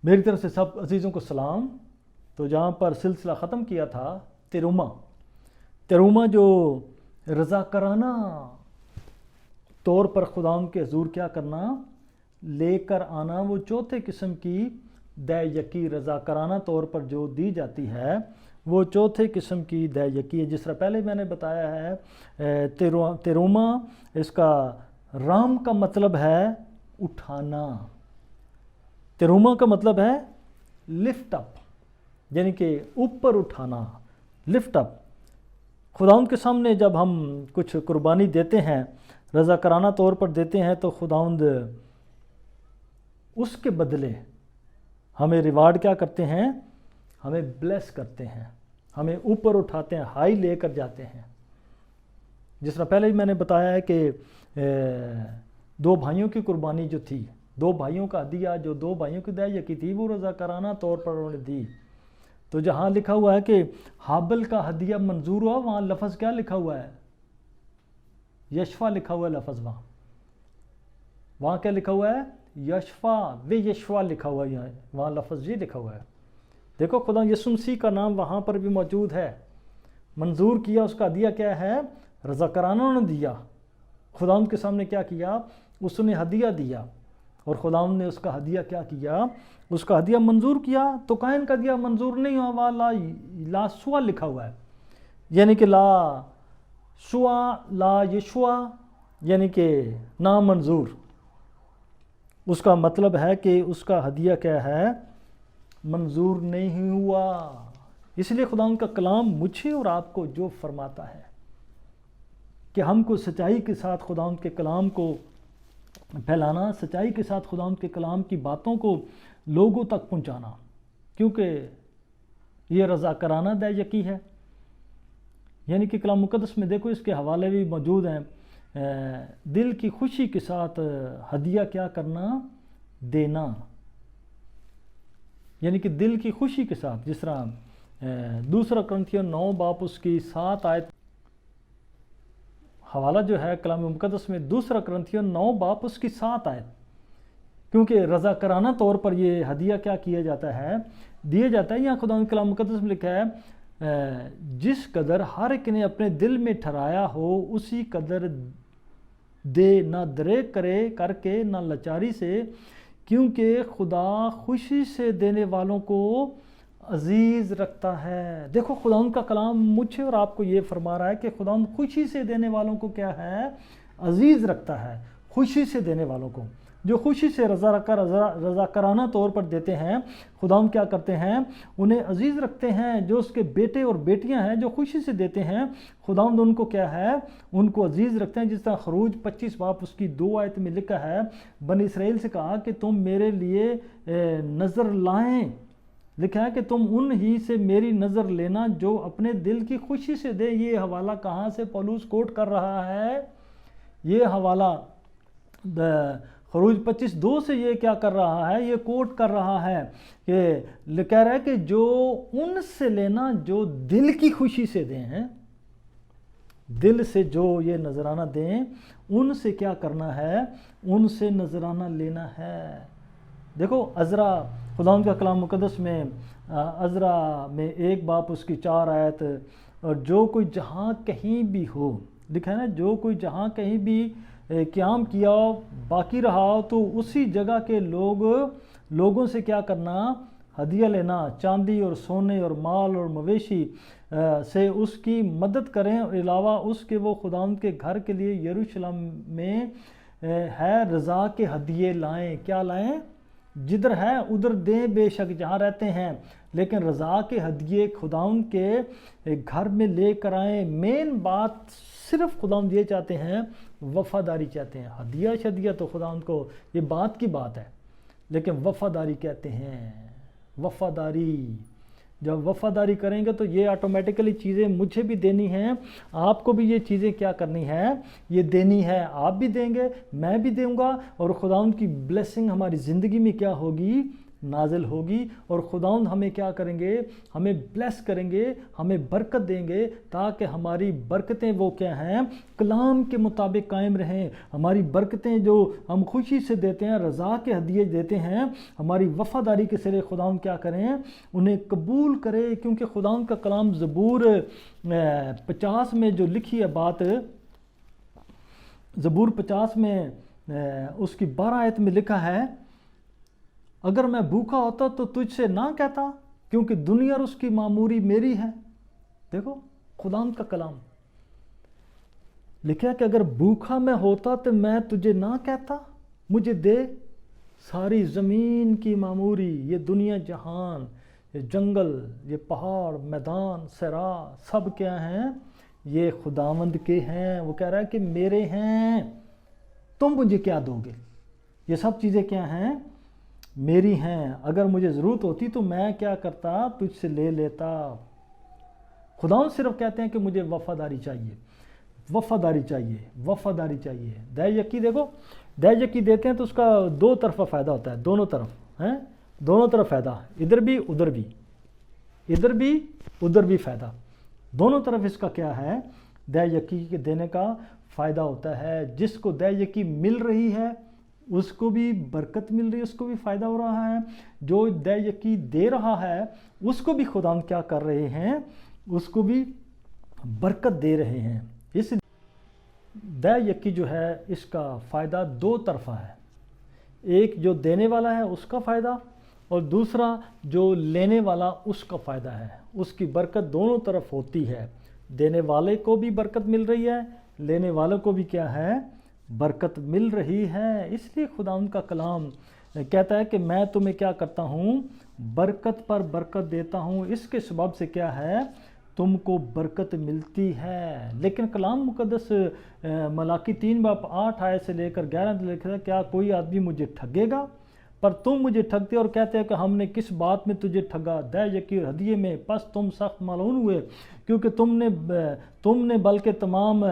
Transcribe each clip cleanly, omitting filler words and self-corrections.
میری طرف سے سب عزیزوں کو سلام۔ تو جہاں پر سلسلہ ختم کیا تھا تروما جو رضاکارانہ طور پر خداوند کے حضور کیا کرنا، لے کر آنا، وہ چوتھے قسم کی دے یکی رضاکارانہ طور پر جو دی جاتی ہے، وہ چوتھے قسم کی دے یکی ہے۔ جس طرح پہلے میں نے بتایا ہے تروما، اس کا رام کا مطلب ہے اٹھانا، تروما کا مطلب ہے لفٹ اپ، یعنی کہ اوپر اٹھانا، لفٹ اپ۔ خداوند کے سامنے جب ہم کچھ قربانی دیتے ہیں، رضاکارانہ طور پر دیتے ہیں، تو خداوند اس کے بدلے ہمیں ریوارڈ کیا کرتے ہیں، ہمیں بلیس کرتے ہیں، ہمیں اوپر اٹھاتے ہیں، ہائی لے کر جاتے ہیں۔ جس طرح پہلے ہی میں نے بتایا ہے کہ دو بھائیوں کی قربانی جو تھی، دو بھائیوں کا ہدیہ جو دو بھائیوں کی دے یکی تھی، وہ رضاکارانہ طور پر انہوں نے دی۔ تو جہاں لکھا ہوا ہے کہ حابل کا ہدیہ منظور ہوا، وہاں لفظ کیا لکھا ہوا ہے، یشفا لکھا ہوا ہے لفظ، وہاں کیا لکھا ہوا ہے، یشفا لکھا ہوا ہے، وہاں لفظ یہ لکھا ہوا ہے۔ دیکھو خدا یسوع مسیح کا نام وہاں پر بھی موجود ہے، منظور کیا، اس کا ہدیہ کیا ہے، رضاکارانہ نے دیا۔ خداوند کے سامنے کیا کیا، اس نے ہدیہ دیا، اور خداوند نے اس کا ہدیہ کیا کیا، اس کا ہدیہ منظور کیا۔ تو کائن کا ہدیہ منظور نہیں ہوا، لا سوا لکھا ہوا ہے، یعنی کہ لا سوا لا یشوا، یعنی کہ نامنظور۔ اس کا مطلب ہے کہ اس کا ہدیہ کیا ہے، منظور نہیں ہوا۔ اس لیے خداوند کا کلام مجھے اور آپ کو جو فرماتا ہے کہ ہم کو سچائی کے ساتھ خداوند کے کلام کو پھیلانا، سچائی کے ساتھ خداوند کے کلام کی باتوں کو لوگوں تک پہنچانا، کیونکہ یہ رضاکارانہ دے یکی ہے۔ یعنی کہ کلام مقدس میں دیکھو، اس کے حوالے بھی موجود ہیں، دل کی خوشی کے ساتھ ہدیہ کیا کرنا، دینا، یعنی کہ دل کی خوشی کے ساتھ۔ جس طرح دوسرا کرنتھیوں 9 باب اس کی 7 آیت، حوالہ جو ہے کلام مقدس میں دوسرا کرنتھیوں 9 باب اس کی 7 آیت، کیونکہ رضاکارانہ طور پر یہ ہدیہ کیا کیا جاتا ہے، دیا جاتا ہے۔ یہاں خدا کلام مقدس میں لکھا ہے، جس قدر ہر ایک نے اپنے دل میں ٹھہرایا ہو، اسی قدر دے، نہ دریغ کر کے نہ لاچاری سے، کیونکہ خدا خوشی سے دینے والوں کو عزیز رکھتا ہے۔ دیکھو خداوند کا کلام مجھے اور آپ کو یہ فرما رہا ہے کہ خداوند خوشی سے دینے والوں کو کیا ہے، عزیز رکھتا ہے۔ خوشی سے دینے والوں کو، جو خوشی سے رضاکارانہ طور پر دیتے ہیں، خداوند کیا کرتے ہیں، انہیں عزیز رکھتے ہیں۔ جو اس کے بیٹے اور بیٹیاں ہیں جو خوشی سے دیتے ہیں، خداوند ان کو کیا ہے، ان کو عزیز رکھتے ہیں۔ جس طرح خروج 25 باب اس کی 2 آیت میں لکھا ہے، بنی اسرائیل سے کہا کہ تم میرے لیے نظر لائیں، لکھا ہے کہ تم ان ہی سے میری نظر لینا جو اپنے دل کی خوشی سے دے۔ یہ حوالہ کہاں سے پولس کوٹ کر رہا ہے، یہ حوالہ خروج 25:2 سے یہ کیا کر رہا ہے، یہ کوٹ کر رہا ہے کہ کہہ رہا ہے کہ جو ان سے لینا جو دل کی خوشی سے دیں، دل سے جو یہ نذرانہ دیں، ان سے کیا کرنا ہے، ان سے نذرانہ لینا ہے۔ دیکھو عزرا، خداوند کا کلام مقدس میں عزرا میں 1 باب اس کی 4 آیت، اور جو کوئی جہاں کہیں بھی ہو، لکھا ہے نا، جو کوئی جہاں کہیں بھی قیام کیا ہو، باقی رہا ہو، تو اسی جگہ کے لوگوں سے کیا کرنا، ہدیہ لینا، چاندی اور سونے اور مال اور مویشی سے اس کی مدد کریں، اور علاوہ اس کے وہ خداوند کے گھر کے لیے یروشلم میں ہے رضا کے ہدیے لائیں۔ کیا لائیں، جدھر ہے ادھر دیں، بے شک جہاں رہتے ہیں، لیکن رضا کے ہدیے خداوند کے گھر میں لے کر آئیں۔ مین بات صرف خداوند یہ چاہتے ہیں، وفاداری چاہتے ہیں۔ ہدیہ شدیہ تو خداوند کو یہ بات کی بات ہے، لیکن وفاداری کہتے ہیں، وفاداری۔ جب وفاداری کریں گے تو یہ آٹومیٹیکلی چیزیں مجھے بھی دینی ہیں، آپ کو بھی یہ چیزیں کیا کرنی ہے، یہ دینی ہے۔ آپ بھی دیں گے، میں بھی دوں گا، اور خداوند کی بلیسنگ ہماری زندگی میں کیا ہوگی، نازل ہوگی اور خداوند ہمیں کیا کریں گے؟ ہمیں بلیس کریں گے، ہمیں برکت دیں گے، تاکہ ہماری برکتیں وہ کیا ہیں؟ کلام کے مطابق قائم رہیں۔ ہماری برکتیں جو ہم خوشی سے دیتے ہیں، رضا کے ہدیے دیتے ہیں، ہماری وفاداری کے سرے خداوند کیا کریں؟ انہیں قبول کرے، کیونکہ خداوند کا کلام زبور 50 میں جو لکھی ہے بات، زبور 50 میں اس کی 12 آیت میں لکھا ہے، اگر میں بھوکا ہوتا تو تجھ سے نہ کہتا، کیونکہ دنیا اور اس کی معموری میری ہے۔ دیکھو خداوند کا کلام لکھا ہے کہ اگر بھوکا میں ہوتا تو میں تجھے نہ کہتا، مجھے دے ساری زمین کی معموری، یہ دنیا جہان، یہ جنگل، یہ پہاڑ، میدان، صحرا، سب کیا ہیں؟ یہ خداوند کے ہیں۔ وہ کہہ رہا ہے کہ میرے ہیں، تم مجھے کیا دو گے؟ یہ سب چیزیں کیا ہیں؟ میری ہیں۔ اگر مجھے ضرورت ہوتی تو میں کیا کرتا؟ تجھ سے لے لیتا۔ خداوند صرف کہتے ہیں کہ مجھے وفاداری چاہیے، وفاداری چاہیے، وفاداری چاہیے۔ دہ یقی دیکھو، دہ یقی دیتے ہیں تو اس کا دو طرفہ فائدہ ہوتا ہے، دونوں طرف ہیں، دونوں طرف فائدہ، ادھر بھی ادھر بھی، ادھر بھی ادھر بھی فائدہ، دونوں طرف اس کا کیا ہے؟ دہ یقی کے دینے کا فائدہ ہوتا ہے۔ جس کو دہ یقی مل رہی ہے اس کو بھی برکت مل رہی ہے، اس کو بھی فائدہ ہو رہا ہے۔ جو دہ یقی دے رہا ہے اس کو بھی خداوند کیا کر رہے ہیں؟ اس کو بھی برکت دے رہے ہیں۔ اس دہ یقی جو ہے اس کا فائدہ دو طرفہ ہے، ایک جو دینے والا ہے اس کا فائدہ، اور دوسرا جو لینے والا اس کا فائدہ ہے۔ اس کی برکت دونوں طرف ہوتی ہے، دینے والے کو بھی برکت مل رہی ہے، لینے والوں کو بھی کیا ہے؟ برکت مل رہی ہے۔ اس لیے خداوند کا کلام کہتا ہے کہ میں تمہیں کیا کرتا ہوں؟ برکت پر برکت دیتا ہوں۔ اس کے سبب سے کیا ہے؟ تم کو برکت ملتی ہے۔ لیکن کلام مقدس ملاکی 3 باب 8 آیت سے لے کر 11 تک لکھا ہے، کیا کوئی آدمی مجھے ٹھگے گا؟ پر تم مجھے ٹھگتے اور کہتے ہیں کہ ہم نے کس بات میں تجھے ٹھگا؟ دہ یقی اور ہدیے میں، پس تم سخت ملعون ہوئے، کیونکہ تم نے بلکہ تمام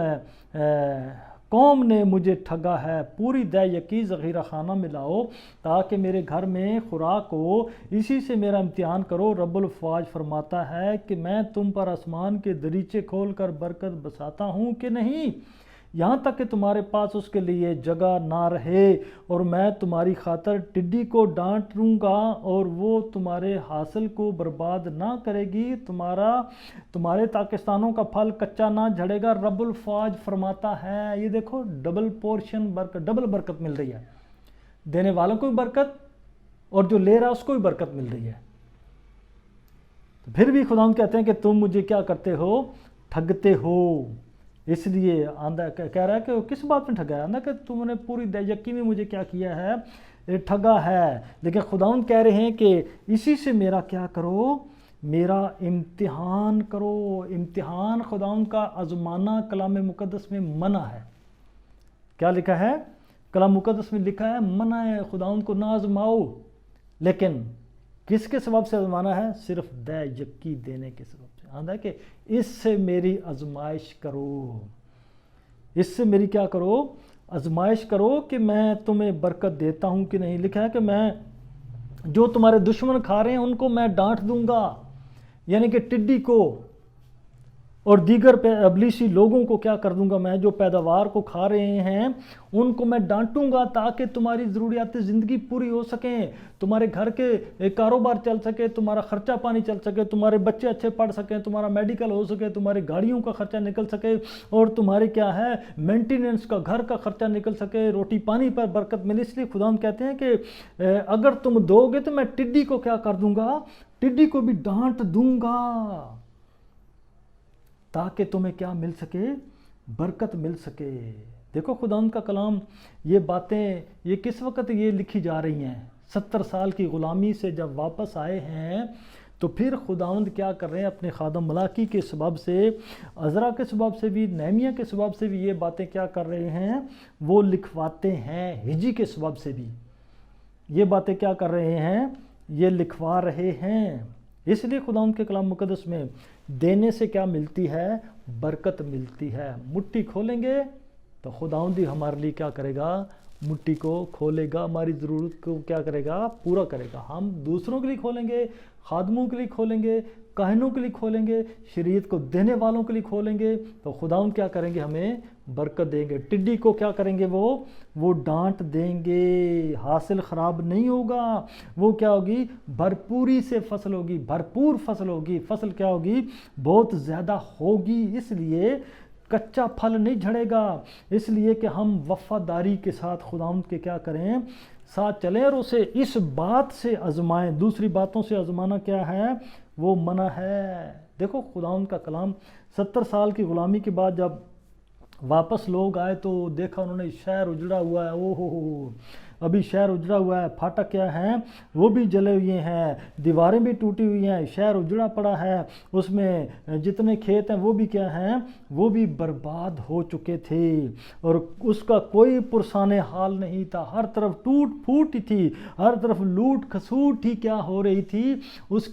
قوم نے مجھے ٹھگا ہے۔ پوری دہ یقی ذخیرہ خانہ میں لاؤ تاکہ میرے گھر میں خوراک ہو، اسی سے میرا امتحان کرو۔ رب الافواج فرماتا ہے کہ میں تم پر آسمان کے دریچے کھول کر برکت بساتا ہوں کہ نہیں، یہاں تک کہ تمہارے پاس اس کے لیے جگہ نہ رہے، اور میں تمہاری خاطر ٹڈی کو ڈانٹوں گا اور وہ تمہارے حاصل کو برباد نہ کرے گی، تمہارے تاکستانوں کا پھل کچا نہ جھڑے گا۔ رب الفاظ فرماتا ہے، یہ دیکھو ڈبل پورشن برکت، ڈبل برکت مل رہی ہے، دینے والوں کو بھی برکت اور جو لے رہا ہے اس کو بھی برکت مل رہی ہے۔ تو پھر بھی خداوند کہتے ہیں کہ تم مجھے کیا کرتے ہو؟ ٹھگتے ہو۔ اس لیے آندہ کہہ رہا ہے کہ کس بات میں ٹھگا ہے؟ آندہ کہ تم نے پوری دہ یقی میں مجھے کیا کیا ہے؟ ٹھگا ہے۔ لیکن خداوند کہہ رہے ہیں کہ اسی سے میرا کیا کرو؟ میرا امتحان کرو۔ امتحان خداوند کا آزمانا کلام مقدس میں منع ہے۔ کیا لکھا ہے؟ کلام مقدس میں لکھا ہے منع ہے، خداوند کو نہ آزماؤ۔ لیکن کس کے سبب سے آزمانا ہے؟ صرف دہ یقی دینے کے سبب سے۔ آندہ کہ اس سے میری آزمائش کرو، اس سے میری کیا کرو؟ آزمائش کرو کہ میں تمہیں برکت دیتا ہوں کہ نہیں۔ لکھا ہے کہ میں جو تمہارے دشمن کھا رہے ہیں ان کو میں ڈانٹ دوں گا، یعنی کہ ٹڈی کو اور دیگر ابلیسی لوگوں کو کیا کر دوں گا؟ میں جو پیداوار کو کھا رہے ہیں ان کو میں ڈانٹوں گا، تاکہ تمہاری ضروریات زندگی پوری ہو سکیں، تمہارے گھر کے کاروبار چل سکے، تمہارا خرچہ پانی چل سکے، تمہارے بچے اچھے پڑھ سکیں، تمہارا میڈیکل ہو سکے، تمہاری گاڑیوں کا خرچہ نکل سکے، اور تمہارے کیا ہے مینٹیننس کا، گھر کا خرچہ نکل سکے، روٹی پانی پر برکت ملے۔ اس لیے خداوند کہتے ہیں کہ اگر تم دو گے تو میں ٹڈی کو کیا کر دوں گا؟ ٹڈی کو بھی ڈانٹ دوں گا، تاکہ تمہیں کیا مل سکے؟ برکت مل سکے۔ دیکھو خداوند کا کلام، یہ باتیں یہ کس وقت یہ لکھی جا رہی ہیں؟ 70 سال کی غلامی سے جب واپس آئے ہیں تو پھر خداوند کیا کر رہے ہیں؟ اپنے خادم ملاکی کے سبب سے، عزرا کے سبب سے بھی، نہمیہ کے سبب سے بھی یہ باتیں کیا کر رہے ہیں؟ وہ لکھواتے ہیں۔ ہجی کے سبب سے بھی یہ باتیں کیا کر رہے ہیں؟ یہ لکھوا رہے ہیں۔ اس لیے خداوند کے کلام مقدس میں دینے سے کیا ملتی ہے؟ برکت ملتی ہے۔ مٹھی کھولیں گے تو خداوند ہی ہمارے لیے کیا کرے گا؟ مٹی کو کھولے گا، ہماری ضرورت کو کیا کرے گا؟ پورا کرے گا۔ ہم دوسروں کے لیے کھولیں گے، خادموں کے لیے کھولیں گے، کاہنوں کے لیے کھولیں گے، شریعت کو دینے والوں کے لیے کھولیں گے، تو خداوند کیا کریں گے؟ ہمیں برکت دیں گے۔ ٹڈی کو کیا کریں گے؟ وہ ڈانٹ دیں گے، حاصل خراب نہیں ہوگا، وہ کیا ہوگی؟ بھرپوری سے فصل ہوگی، بھرپور فصل ہوگی، فصل کیا ہوگی؟ بہت زیادہ ہوگی۔ اس لیے کچا پھل نہیں جھڑے گا، اس لیے کہ ہم وفاداری کے ساتھ خداوند کے کیا کریں؟ ساتھ چلیں، اور اسے اس بات سے آزمائیں۔ دوسری باتوں سے آزمانا کیا ہے؟ وہ منع ہے۔ دیکھو خداوند کا کلام 70 سال کی غلامی کے بعد جب واپس لوگ آئے تو دیکھا انہوں نے شہر اجڑا ہوا ہے، او ہو ابھی شہر اجڑا ہوا ہے، پھاٹک کیا ہیں؟ وہ بھی جلے ہوئے ہیں، دیواریں بھی ٹوٹی ہوئی ہیں، شہر اجڑا پڑا ہے، اس میں جتنے کھیت ہیں وہ بھی کیا ہیں؟ وہ بھی برباد ہو چکے تھے، اور اس کا کوئی پرسان حال نہیں تھا، ہر طرف ٹوٹ پھوٹ ہی تھی، ہر طرف لوٹ کھسوٹ ہی کیا ہو رہی تھی، اس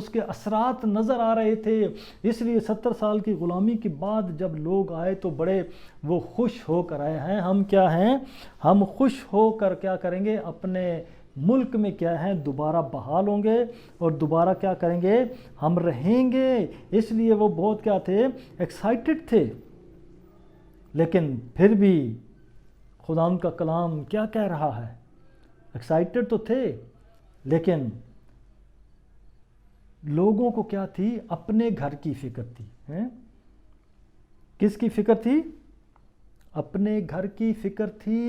کے اثرات نظر آ رہے تھے۔ اس لیے 70 سال کی غلامی کے بعد جب لوگ آئے تو بڑے وہ خوش ہو کر آئے ہیں۔ ہم کیا ہیں؟ ہم خوش ہو کر کیا کریں گے؟ اپنے ملک میں کیا ہیں؟ دوبارہ بحال ہوں گے، اور دوبارہ کیا کریں گے؟ ہم رہیں گے۔ اس لیے وہ بہت کیا تھے؟ ایکسائٹڈ تھے۔ لیکن پھر بھی خداوند کا کلام کیا کہہ رہا ہے؟ ایکسائٹڈ تو تھے، لیکن لوگوں کو کیا تھی؟ اپنے گھر کی فکر تھی۔ کس کی فکر تھی؟ اپنے گھر کی فکر تھی۔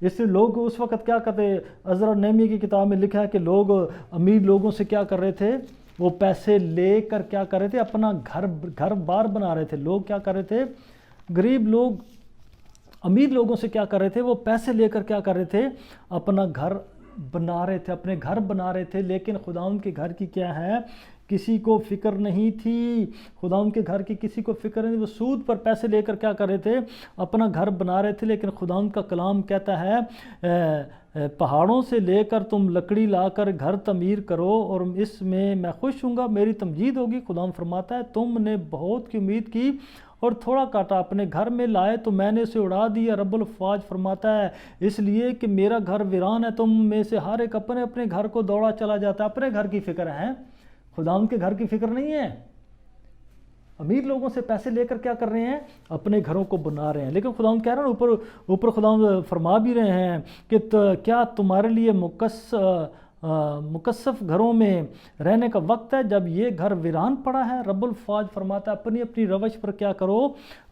اس لیے لوگ اس وقت کیا کرتے؟ عزرا نحمیہ کی کتاب میں لکھا ہے کہ لوگ امیر لوگوں سے کیا کر رہے تھے؟ وہ پیسے لے کر کیا کر رہے تھے؟ اپنا گھر بار بنا رہے تھے۔ لوگ کیا کر رہے تھے؟ غریب لوگ امیر لوگوں سے کیا کر رہے تھے؟ وہ پیسے لے کر کیا کر رہے تھے؟ اپنا گھر بنا رہے تھے، اپنے گھر بنا رہے تھے۔ لیکن خداوند کے گھر کی کیا ہے؟ کسی کو فکر نہیں تھی۔ خداوند کے گھر کی کسی کو فکر نہیں، وہ سود پر پیسے لے کر کیا کر رہے تھے؟ اپنا گھر بنا رہے تھے۔ لیکن خداوند کا کلام کہتا ہے پہاڑوں سے لے کر تم لکڑی لا کر گھر تعمیر کرو اور اس میں خوش ہوں گا، میری تمجید ہوگی۔ خداوند فرماتا ہے تم نے بہت کی امید کی اور تھوڑا کاٹا، اپنے گھر میں لائے تو میں نے اسے اڑا دیا۔ رب الفواج فرماتا ہے اس لیے کہ میرا گھر ویران ہے، تم میں سے ہر ایک اپنے اپنے گھر کو دوڑا چلا جاتا ہے۔ اپنے گھر کی فکر ہے، خداوند کے گھر کی فکر نہیں ہے۔ امیر لوگوں سے پیسے لے کر کیا کر رہے ہیں؟ اپنے گھروں کو بنا رہے ہیں۔ لیکن خداوند کہہ رہا ہے اوپر خداوند فرما بھی رہے ہیں کہ کیا تمہارے لیے مکثف گھروں میں رہنے کا وقت ہے جب یہ گھر ویران پڑا ہے؟ رب الفواج فرماتا ہے اپنی اپنی روش پر کیا کرو؟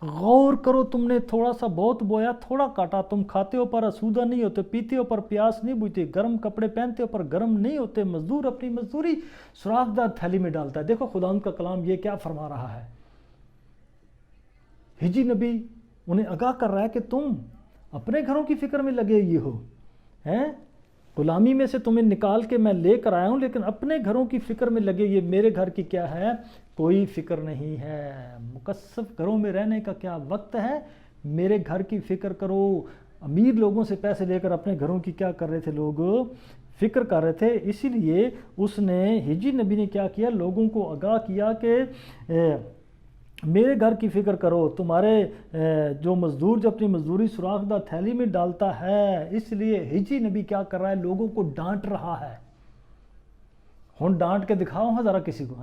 غور کرو۔ تم نے تھوڑا سا بہت بویا، تھوڑا کاٹا، تم کھاتے ہو پر آسودہ نہیں ہوتے، پیتے ہو پر پیاس نہیں بجھتی، گرم کپڑے پہنتے ہو پر گرم نہیں ہوتے، مزدور اپنی مزدوری سوراخ دار تھیلی میں ڈالتا ہے۔ دیکھو خداوند کا کلام یہ کیا فرما رہا ہے؟ ہجی نبی انہیں آگاہ کر رہا ہے کہ تم اپنے گھروں کی فکر میں لگے ہوئے ہو، غلامی میں سے تمہیں نکال کے میں لے کر آیا ہوں، لیکن اپنے گھروں کی فکر میں لگے ہوئے، میرے گھر کی کیا ہے؟ کوئی فکر نہیں ہے۔ مکثف گھروں میں رہنے کا کیا وقت ہے؟ میرے گھر کی فکر کرو۔ امیر لوگوں سے پیسے لے کر اپنے گھروں کی کیا کر رہے تھے لوگ؟ فکر کر رہے تھے۔ اسی لیے اس نے ہجی نبی نے کیا کیا؟ لوگوں کو آگاہ کیا کہ میرے گھر کی فکر کرو۔ تمہارے جو مزدور جو اپنی مزدوری سوراخ دار تھیلی میں ڈالتا ہے، اس لیے ہجی نبی کیا کر رہا ہے؟ لوگوں کو ڈانٹ رہا ہے۔ ہن ڈانٹ کے دکھاؤ ہاں ذرا کسی کو،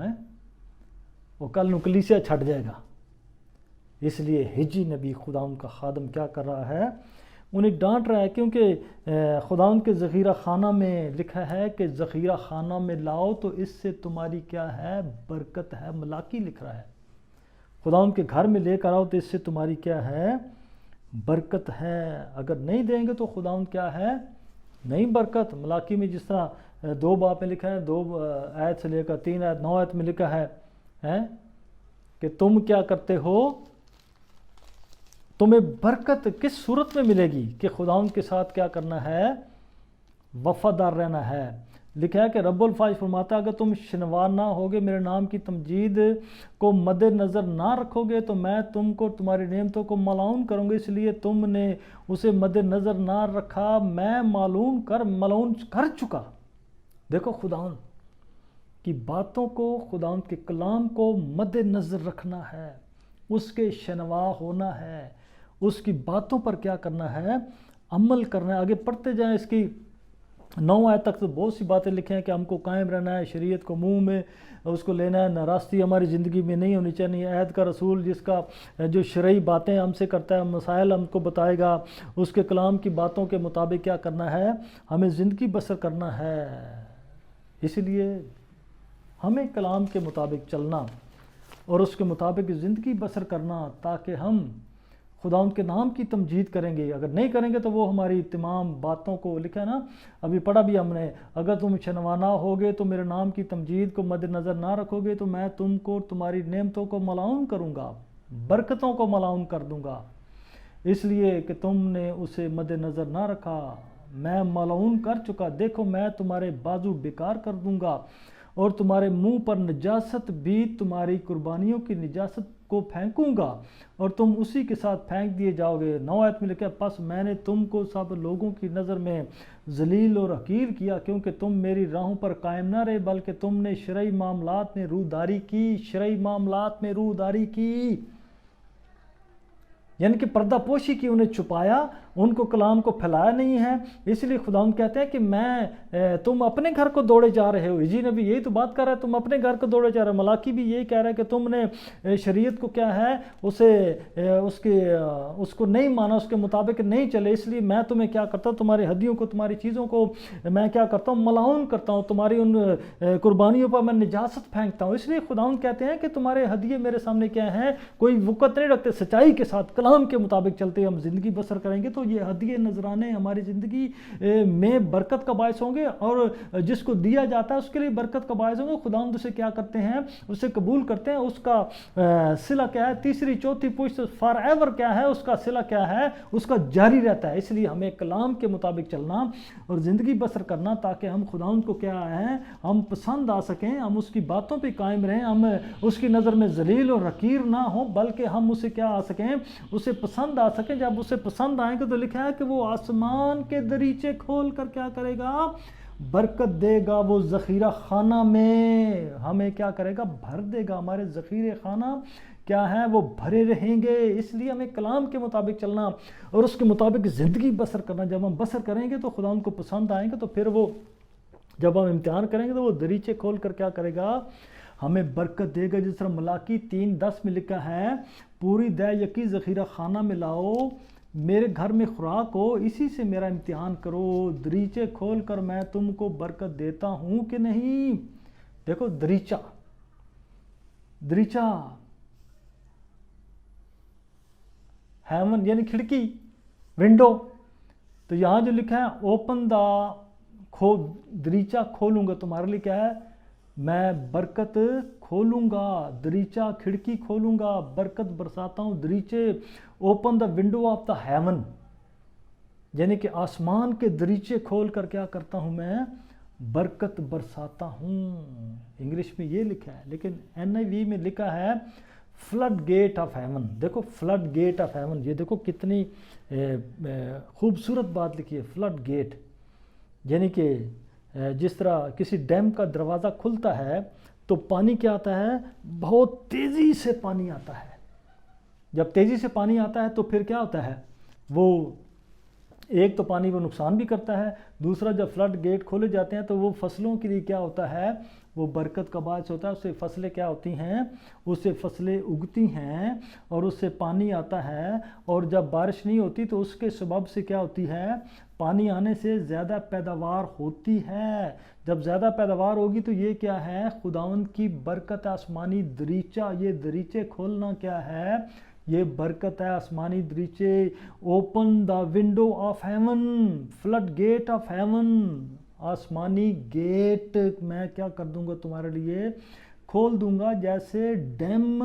وہ کل کلیسیا چھٹ جائے گا۔ اس لیے ہجی نبی خداوند کا خادم کیا کر رہا ہے؟ انہیں ڈانٹ رہا ہے، کیونکہ خداوند کے ذخیرہ خانہ میں لکھا ہے کہ ذخیرہ خانہ میں لاؤ تو اس سے تمہاری کیا ہے؟ برکت ہے۔ ملاکی لکھ رہا ہے خداوند کے گھر میں لے کر آؤ تو اس سے تمہاری کیا ہے؟ برکت ہے۔ اگر نہیں دیں گے تو خداوند کیا ہے؟ نہیں برکت۔ ملاکی میں جس طرح 2 باب میں لکھا ہے، 2 آیت سے لے کر 3 آیت 9 آیت میں لکھا ہے کہ تم کیا کرتے ہو؟ تمہیں برکت کس صورت میں ملے گی؟ کہ خداوند کے ساتھ کیا کرنا ہے؟ وفادار رہنا ہے۔ لکھا ہے کہ رب الفاظ فرماتا ہے اگر تم شنوار نہ ہوگے، میرے نام کی تمجید کو مد نظر نہ رکھو گے تو میں تم کو تمہاری نعمتوں کو ملعون کروں گا۔ اس لیے تم نے اسے مد نظر نہ رکھا، میں ملعون کر چکا۔ دیکھو خداوند کی باتوں کو، خداوند کے کلام کو مد نظر رکھنا ہے، اس کے شنوا ہونا ہے، اس کی باتوں پر کیا کرنا ہے؟ عمل کرنا ہے۔ آگے پڑھتے جائیں، اس کی 9 آیت تک تو بہت سی باتیں لکھیں ہیں کہ ہم کو قائم رہنا ہے، شریعت کو منہ میں اس کو لینا ہے، ناراستی ہماری زندگی میں نہیں ہونی چاہیے۔ عہد کا رسول جس کا جو شرعی باتیں ہم سے کرتا ہے، مسائل ہم کو بتائے گا، اس کے کلام کی باتوں کے مطابق کیا کرنا ہے؟ ہمیں زندگی بسر کرنا ہے۔ اس لیے ہمیں کلام کے مطابق چلنا اور اس کے مطابق زندگی بسر کرنا، تاکہ ہم خداوند کے نام کی تمجید کریں گے۔ اگر نہیں کریں گے تو وہ ہماری تمام باتوں کو، لکھا نا، ابھی پڑھا بھی ہم نے، اگر تم شنوانا ہوگے تو میرے نام کی تمجید کو مد نظر نہ رکھو گے تو میں تم کو تمہاری نعمتوں کو ملعون کروں گا، برکتوں کو ملعون کر دوں گا، اس لیے کہ تم نے اسے مد نظر نہ رکھا۔ میں ملعون کر چکا، دیکھو میں تمہارے بازو بیکار کر دوں گا اور تمہارے منہ پر نجاست بھی، تمہاری قربانیوں کی نجاست کو پھینکوں گا اور تم اسی کے ساتھ پھینک دیے جاؤ گے۔ 9 آیت میں لکھا، پس میں نے تم کو سب لوگوں کی نظر میں ذلیل اور حقیر کیا، کیونکہ تم میری راہوں پر قائم نہ رہے، بلکہ تم نے شرعی معاملات میں روح داری کی، یعنی کہ پردہ پوشی کی، انہیں چھپایا، ان کو کلام کو پھیلایا نہیں ہے۔ اس لیے خداوند کہتے ہیں کہ تم اپنے گھر کو دوڑے جا رہے ہو۔ جی نبی یہی تو بات کر رہا ہے، تم اپنے گھر کو دوڑے جا رہے ہو۔ ملاکی بھی یہی کہہ رہا ہے کہ تم نے شریعت کو کیا ہے، اس کو نہیں مانا، اس کے مطابق نہیں چلے، اس لیے میں تمہیں کیا کرتا ہوں، تمہاری ہدیوں کو، تمہاری چیزوں کو میں کیا کرتا ہوں، ملعون کرتا ہوں، تمہاری ان قربانیوں پر میں نجاست پھینکتا ہوں۔ اس لیے خداوند کہتے ہیں کہ تمہارے ہدیے میرے سامنے کیا ہیں، کوئی وقت نہیں رکھتے، سچائی کے ساتھ کلام کے مطابق چلتے ہم زندگی بسر کریں گے تو یہ ہدیے نذرانے ہماری زندگی میں برکت کا باعث ہوں گے، اور جس کو دیا جاتا ہے اس کے لیے برکت کا باعث ہوں گے۔ خداوند اسے کیا کرتے ہیں، اسے قبول کرتے ہیں۔ اس کا صلہ کیا ہے، تیسری چوتھی پشت فار ایور کیا ہے، اس کا صلہ کیا ہے، اس کا جاری رہتا ہے۔ اس لیے ہمیں کلام کے مطابق چلنا اور زندگی بسر کرنا، تاکہ ہم خداوند کو کیا ہے، ہم پسند آ سکیں، ہم اس کی باتوں پہ قائم رہیں، ہم اس کی نظر میں ذلیل اور حقیر نہ ہوں، بلکہ ہم اسے کیا آ سکیں، اسے پسند آ سکیں۔ جب اسے پسند آئیں گے تو لکھا ہے کہ وہ آسمان کے دریچے کھول کر کیا کرے گا، برکت دے گا، وہ ذخیرہ خانہ میں ہمیں کیا کرے گا، بھر دے گا، ہمارے ذخیرے خانہ کیا ہے، وہ بھرے رہیں گے۔ اس لیے ہمیں کلام کے مطابق چلنا اور اس کے مطابق زندگی بسر کرنا۔ جب ہم بسر کریں گے تو خدا ان کو پسند آئیں گے، تو پھر وہ جب ہم امتحان کریں گے تو وہ دریچے کھول کر کیا کرے گا، ہمیں برکت دے گا۔ جس طرح ملاکی 3:10 میں لکھا ہے، پوری دے یقی ذخیرہ خانہ میں لاؤ، میرے گھر میں خوراک ہو، اسی سے میرا امتحان کرو، دریچے کھول کر میں تم کو برکت دیتا ہوں کہ نہیں۔ دیکھو دریچہ ہیون یعنی کھڑکی، ونڈو، تو یہاں جو لکھا ہے اوپن دا، دریچہ کھولوں گا تمہارے لیے، کیا ہے، میں برکت کھولوں گا، دریچہ کھڑکی کھولوں گا، برکت برساتا ہوں۔ دریچے، open the window of the heaven, یعنی کہ آسمان کے دریچے کھول کر کیا کرتا ہوں، میں برکت برساتا ہوں۔ انگلش میں یہ لکھا ہے، لیکن NIV میں لکھا ہے فلڈ گیٹ آف ہیون۔ دیکھو فلڈ گیٹ آف ہیون، یہ دیکھو کتنی خوبصورت بات لکھی ہے، فلڈ گیٹ، یعنی کہ جس طرح کسی ڈیم کا دروازہ کھلتا ہے تو پانی کیا آتا ہے، بہت تیزی سے پانی آتا ہے۔ جب تیزی سے پانی آتا ہے تو پھر کیا ہوتا ہے، وہ ایک تو پانی وہ نقصان بھی کرتا ہے، دوسرا جب فلڈ گیٹ کھولے جاتے ہیں تو وہ فصلوں کے لیے کیا ہوتا ہے، وہ برکت کا باعث ہوتا ہے۔ اس سے فصلیں کیا ہوتی ہیں، اس سے فصلیں اگتی ہیں اور اس سے پانی آتا ہے، اور جب بارش نہیں ہوتی تو اس کے سبب سے کیا ہوتی ہے، پانی آنے سے زیادہ پیداوار ہوتی ہے۔ جب زیادہ پیداوار ہوگی تو یہ کیا ہے، خداوند کی برکت، آسمانی دریچہ، یہ دریچے کھولنا کیا ہے، یہ برکت ہے، آسمانی دریچے۔ Open the window of heaven, flood gate of heaven, آسمانی گیٹ میں کیا کر دوں گا تمہارے لیے، کھول دوں گا۔ جیسے ڈیم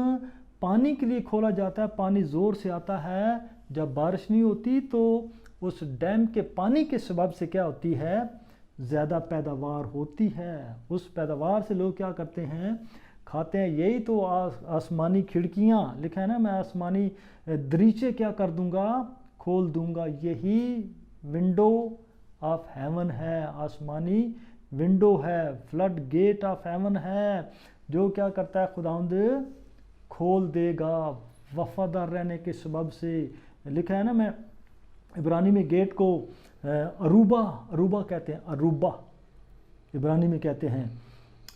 پانی کے لیے کھولا جاتا ہے، پانی زور سے آتا ہے، جب بارش نہیں ہوتی تو اس ڈیم کے پانی کے سبب سے کیا ہوتی ہے، زیادہ پیداوار ہوتی ہے۔ اس پیداوار سے لوگ کیا کرتے ہیں، کھاتے ہیں۔ یہی تو آسمانی کھڑکیاں، لکھا ہے نا، میں آسمانی دریچے کیا کر دوں گا، کھول دوں گا۔ یہی ونڈو آف ہیون ہے، آسمانی ونڈو ہے، فلڈ گیٹ آف ہیون ہے، جو کیا کرتا ہے، خداوند کھول دے گا۔ وفادار رہنے کے سبب سے، لکھا ہے نا، میں عبرانی میں گیٹ کو عروبہ کہتے ہیں، عروبہ عبرانی میں کہتے ہیں.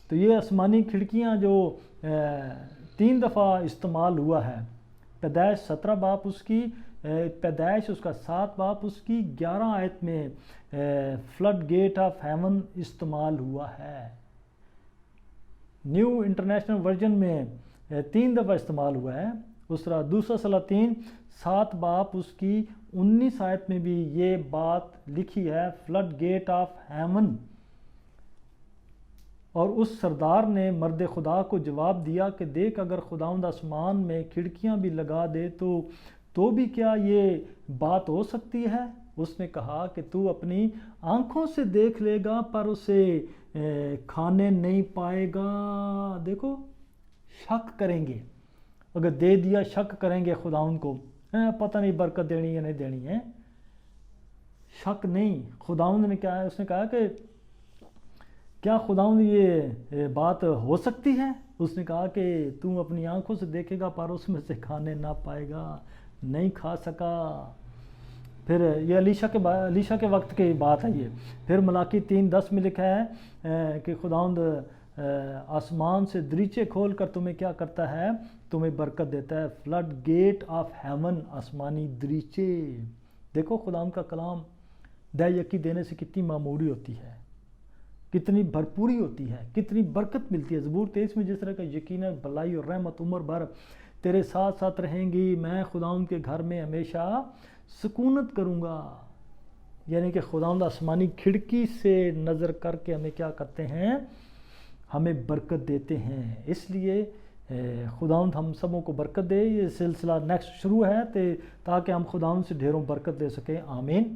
تو یہ آسمانی کھڑکیاں جو 3 دفعہ استعمال ہوا ہے. پیدائش 17 باب اس کی، پیدائش اس کا 7 باب اس کی 11 آیت میں فلڈ گیٹ آف ہیون استعمال ہوا ہے. نیو انٹرنیشنل ورژن میں 3 دفعہ استعمال ہوا ہے. اس طرح دوسرا سلاطین 7 باب اس کی 19 آیت میں بھی یہ بات لکھی ہے، فلڈ گیٹ آف ہیون. اور اس سردار نے مرد خدا کو جواب دیا کہ دیکھ، اگر خداوند آسمان میں کھڑکیاں بھی لگا دے تو بھی کیا یہ بات ہو سکتی ہے؟ اس نے کہا کہ تو اپنی آنکھوں سے دیکھ لے گا پر اسے کھانے نہیں پائے گا. دیکھو، شک کریں گے، اگر دے دیا شک کریں گے خداوند کو، پتہ نہیں برکت دینی یا نہیں دینی ہے. شک نہیں. خداوند نے کیا ہے، اس نے کہا کہ کیا خداوند یہ بات ہو سکتی ہے؟ اس نے کہا کہ تم اپنی آنکھوں سے دیکھے گا پر اس میں سے کھانے نہ پائے گا، نہیں کھا سکا. پھر یہ علیشا کے وقت کی بات ہے یہ. پھر ملاکی 3:10 میں لکھا ہے کہ خداوند آسمان سے دریچے کھول کر تمہیں کیا کرتا ہے؟ تمہیں برکت دیتا ہے. فلڈ گیٹ آف ہیون، آسمانی دریچے. دیکھو خداوند کا کلام دہ یقی دینے سے کتنی معموری ہوتی ہے، کتنی بھرپوری ہوتی ہے، کتنی برکت ملتی ہے. زبور 23 میں جس طرح کا یقیناً بھلائی اور رحمت عمر بھر تیرے ساتھ ساتھ رہیں گی، میں خداوند کے گھر میں ہمیشہ سکونت کروں گا. یعنی کہ خداوند آسمانی کھڑکی سے نظر کر کے ہمیں کیا کرتے ہیں؟ ہمیں برکت دیتے ہیں. اس لیے خداوند ہم سبوں کو برکت دے. یہ سلسلہ نیکسٹ شروع ہے تاکہ ہم خداوند سے ڈھیروں برکت لے سکیں. آمین.